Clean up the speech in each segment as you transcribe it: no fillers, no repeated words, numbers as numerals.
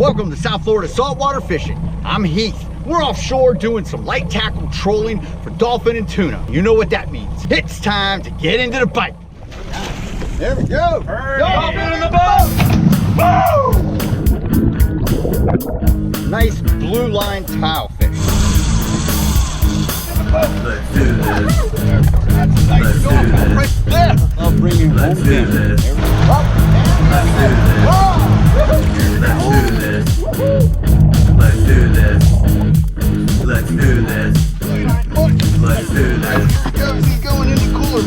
Welcome to South Florida Saltwater Fishing. I'm Heath. We're offshore doing some light tackle trolling for dolphin and tuna. You know what that means. It's time to get into the bite. There we go. Dolphin in the boat. Woo! Nice blue line tile fish. Let's do this. That's a nice dolphin right there. I'll bring you home again. There we go. Let's do this. Let's do this. Let's do this. Let's do this. He's going in the cooler.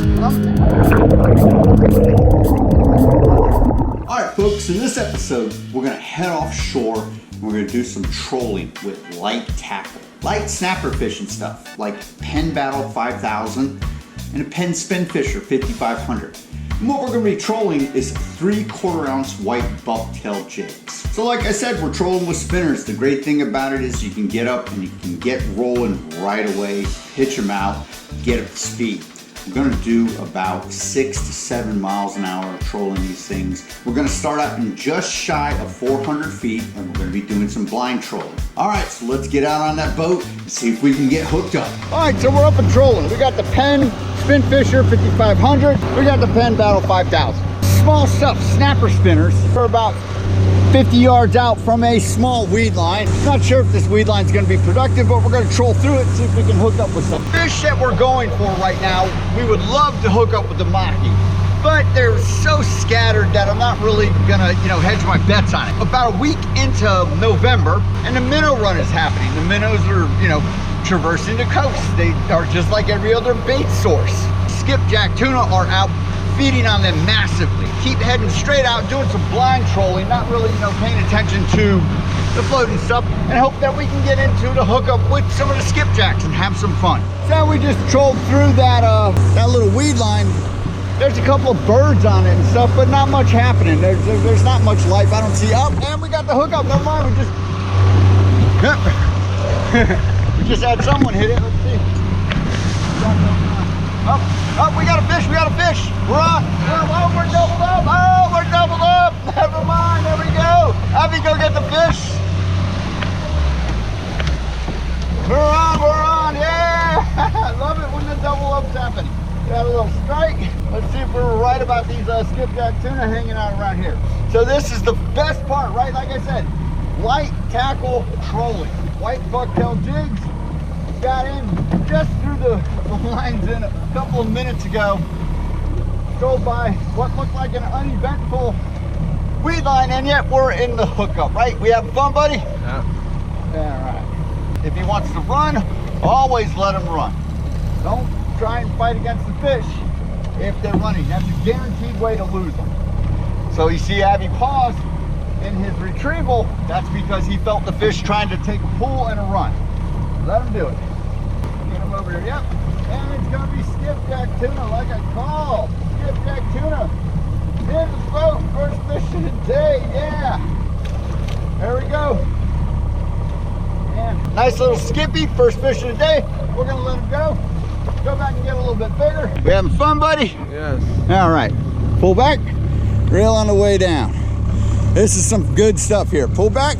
Alright folks, in this episode we're going to head offshore and we're going to do some trolling with light tackle. Light snapper fishing stuff like Penn Battle 5000 and a Penn Spinfisher 5500. And what we're going to be trolling is 3/4 ounce white bucktail jigs. So like I said, we're trolling with spinners. The great thing about it is you can get up and you can get rolling right away, pitch them out, get up to speed. We're going to do about 6 to 7 miles an hour trolling these things. We're going to start out in just shy of 400 feet and we're going to be doing some blind trolling. All right, so let's get out on that boat and see if we can get hooked up. All right, so we're up and trolling. We got the Penn Spinfisher 5500. We got the Penn Battle 5000. Small stuff, snapper spinners. We're about 50 yards out from a small weed line. Not sure if this weed line is going to be productive, but we're going to troll through it and see if we can hook up with some fish that we're going for right now. We would love to hook up with the mahi, but they're so scattered that I'm not really going to, hedge my bets on it. About a week into November, and the minnow run is happening. The minnows are, traversing the coast. They are just like every other bait source. Skipjack tuna are out feeding on them massively. Keep heading straight out, doing some blind trolling, not really, paying attention to the floating stuff, and hope that we can get into the hookup with some of the skipjacks and have some fun. So we just trolled through that little weed line. There's a couple of birds on it and stuff, but not much happening. There's not much life. I don't see. Oh, and we got the hookup. Never mind. We just had someone hit it. Let's see. Oh, we got a fish, we got a fish. We're on. Oh, we're doubled up. Oh, we're doubled up. Never mind, there we go. Abby, go get the fish. We're on, yeah. I love it when the double ups happen. Got a little strike. Let's see if we're right about these skipjack tuna hanging out around here. So this is the best part, right? Like I said, light tackle trolling. White bucktail jigs. Got in just through the lines in a couple of minutes ago. Drove by what looked like an uneventful weed line, and yet we're in the hookup, right? We having fun, buddy? Yeah. All right. If he wants to run, always let him run. Don't try and fight against the fish if they're running. That's a guaranteed way to lose them. So you see Abby paused in his retrieval. That's because he felt the fish trying to take a pull and a run. Let him do it. Get him over here. Yep. And it's going to be skipjack tuna like I called. Skipjack tuna. In the boat. First fish of the day. Yeah. There we go. And nice little skippy. First fish of the day. We're going to let him go. Go back and get a little bit bigger. We having fun, buddy? Yes. All right. Pull back. Reel on the way down. This is some good stuff here. Pull back.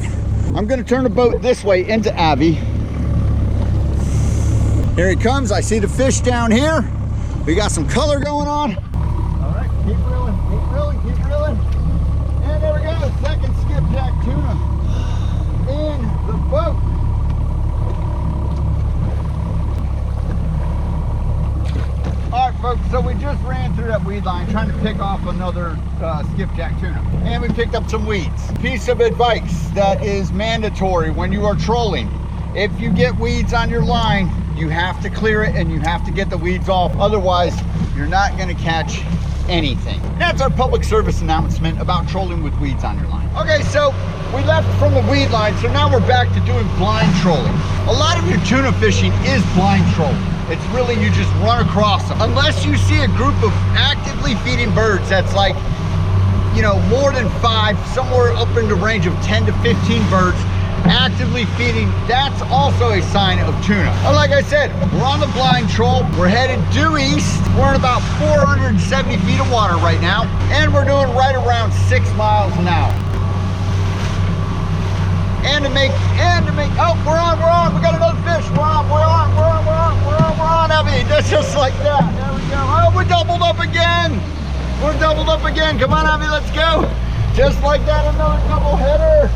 I'm going to turn the boat this way into Abby. Here he comes. I see the fish down here. We got some color going on. All right, keep reeling, keep reeling, keep reeling. And there we go, second skipjack tuna in the boat. All right, folks, so we just ran through that weed line trying to pick off another skipjack tuna. And we picked up some weeds. Piece of advice that is mandatory when you are trolling. If you get weeds on your line, you have to clear it and you have to get the weeds off. Otherwise, you're not going to catch anything. That's our public service announcement about trolling with weeds on your line. Okay, so we left from the weed line, so now we're back to doing blind trolling. A lot of your tuna fishing is blind trolling. It's really, you just run across them. Unless you see a group of actively feeding birds that's like, more than 5, somewhere up in the range of 10 to 15 birds, actively feeding, that's also a sign of tuna. And like I said, we're on the blind troll. We're headed due east. We're in about 470 feet of water right now, and we're doing right around 6 miles an hour. and to make, oh, we're on, we got another fish, we're on, Abby, that's just like that, there we go. Oh, we're doubled up again, come on, Abby, let's go. Just like that, another double header,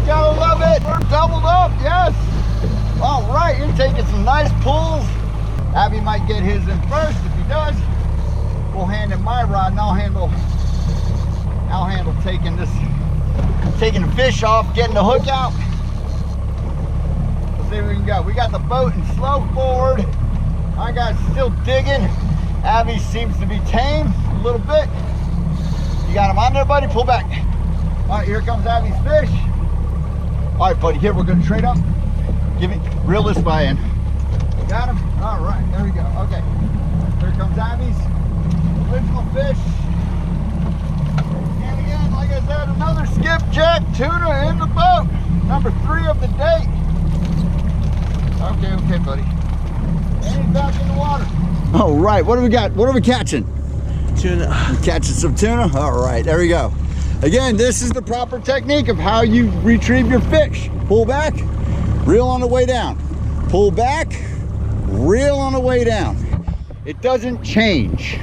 gotta love it, we're doubled up, yes. All right, you're taking some nice pulls. Abby might get his in first. If he does, we'll hand him my rod and I'll handle taking the fish off, getting the hook out. Let's see where we can go. We got the boat in slow forward. My guy's still digging. Abby seems to be tame a little bit. You got him on there, buddy? Pull back. All right, here comes Abby's fish. All right, buddy, here, we're gonna trade up. Reel this by in. Got him? All right, there we go. Okay, here comes Abby's original fish. And again, like I said, another skipjack tuna in the boat. Number 3 of the day. Okay, buddy. And he's back in the water. All right, what do we got? What are we catching? Tuna. We're catching some tuna? All right, there we go. Again, this is the proper technique of how you retrieve your fish. Pull back, reel on the way down. Pull back, reel on the way down. It doesn't change.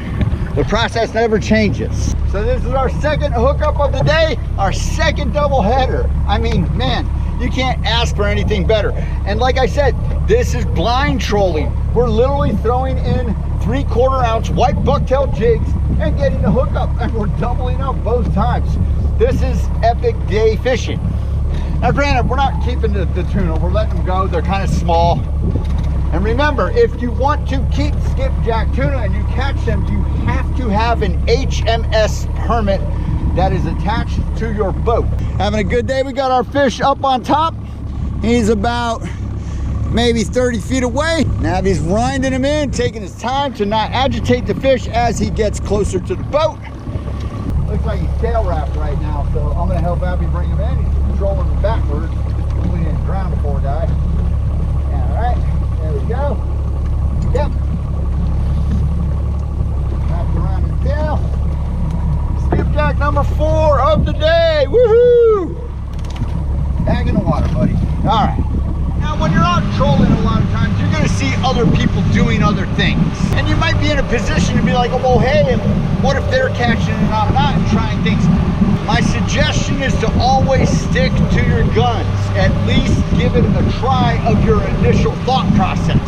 The process never changes. So this is our second hookup of the day, our second double header. I mean, man, you can't ask for anything better. And like I said, this is blind trolling. We're literally throwing in 3/4 ounce white bucktail jigs and getting the hookup, and we're doubling up both times. This is epic day fishing. Now granted, we're not keeping the tuna, we're letting them go, they're kind of small. And remember, if you want to keep skipjack tuna and you catch them, you have to have an HMS permit that is attached to your boat. Having a good day, we got our fish up on top. He's about maybe 30 feet away. Now he's winding him in, taking his time to not agitate the fish as he gets closer to the boat. Looks like he's tail wrapped right now, so I'm gonna help Abby bring him in. He's controlling him backwards. We didn't drown the poor guy. All right, there we go. Yep. Wrapped around his tail. Skipjack number 4 of the day. Woohoo! Back in the water, buddy. All right. Now, when you're out trolling, a lot of times you're going to see other people doing other things, and you might be in a position to be like, oh, well, hey, what if they're catching and I'm not, and trying things? My suggestion is to always stick to your guns. At least give it a try of your initial thought process.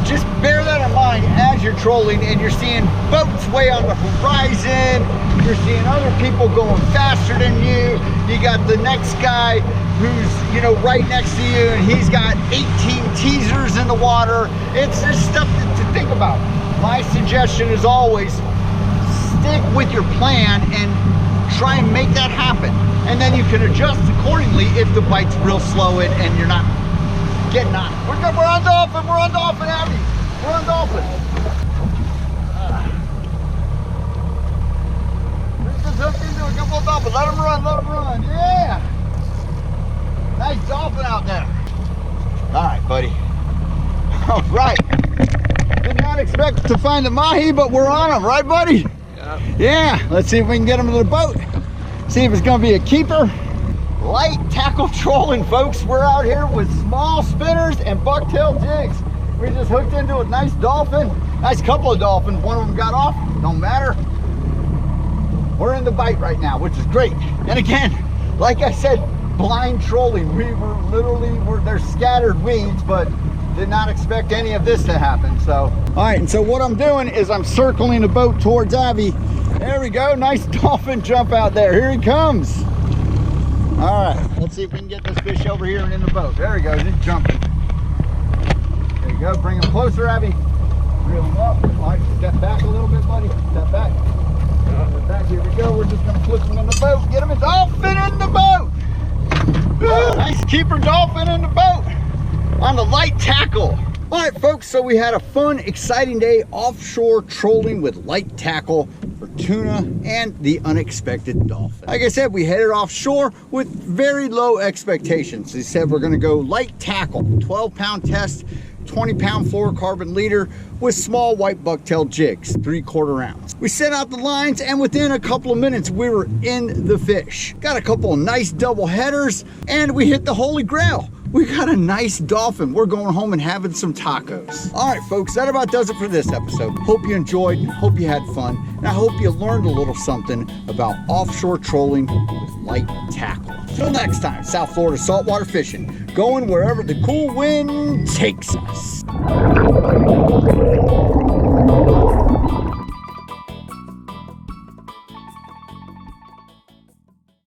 Just bear that in mind as you're trolling and you're seeing boats way on the horizon. You're seeing other people going faster than you. You got the next guy who's, you know, right next to you, and he's got 18 teasers in the water. It's just stuff to think about. My suggestion is always stick with your plan and try and make that happen. And then you can adjust accordingly if the bite's real slow and you're not getting on it. We're on dolphin, Abby. We're on dolphin. Let's just hook into a couple of dolphins. Let them run, yeah. Nice dolphin out there. All right, buddy. All right. Did not expect to find the mahi, but we're on them, right, buddy? Yeah. Let's see if we can get them to the boat. See if it's gonna be a keeper. Light tackle trolling, folks. We're out here with small spinners and bucktail jigs. We just hooked into a nice dolphin. Nice couple of dolphins. One of them got off. Don't matter. We're in the bite right now, which is great. And again, like I said, blind trolling. We were literally, there's scattered weeds, but did not expect any of this to happen. So, all right, and so what I'm doing is I'm circling the boat towards Abby. There we go, nice dolphin jump out there. Here he comes. All right, let's see if we can get this fish over here and in the boat. There he goes, he's jumping. There you go, bring him closer, Abby. Reel him up. All right, step back a little bit, buddy. Step back. Step back, here we go. We're just gonna flip him in the boat. Get him a dolphin in the boat. Nice keeper dolphin in the boat on the light tackle. All right, folks, so we had a fun, exciting day offshore trolling with light tackle for tuna and the unexpected dolphin. Like I said, we headed offshore with very low expectations. They said we're gonna go light tackle, 12-pound test, 20-pound fluorocarbon leader with small white bucktail jigs, 3/4 ounce. We set out the lines, and within a couple of minutes we were in the fish. Got a couple of nice double headers, and we hit the holy grail. We got a nice dolphin. We're going home and having some tacos. All right, folks, that about does it for this episode. Hope you enjoyed, hope you had fun, and I hope you learned a little something about offshore trolling with light tackle. Till next time, South Florida saltwater fishing, going wherever the cool wind takes us.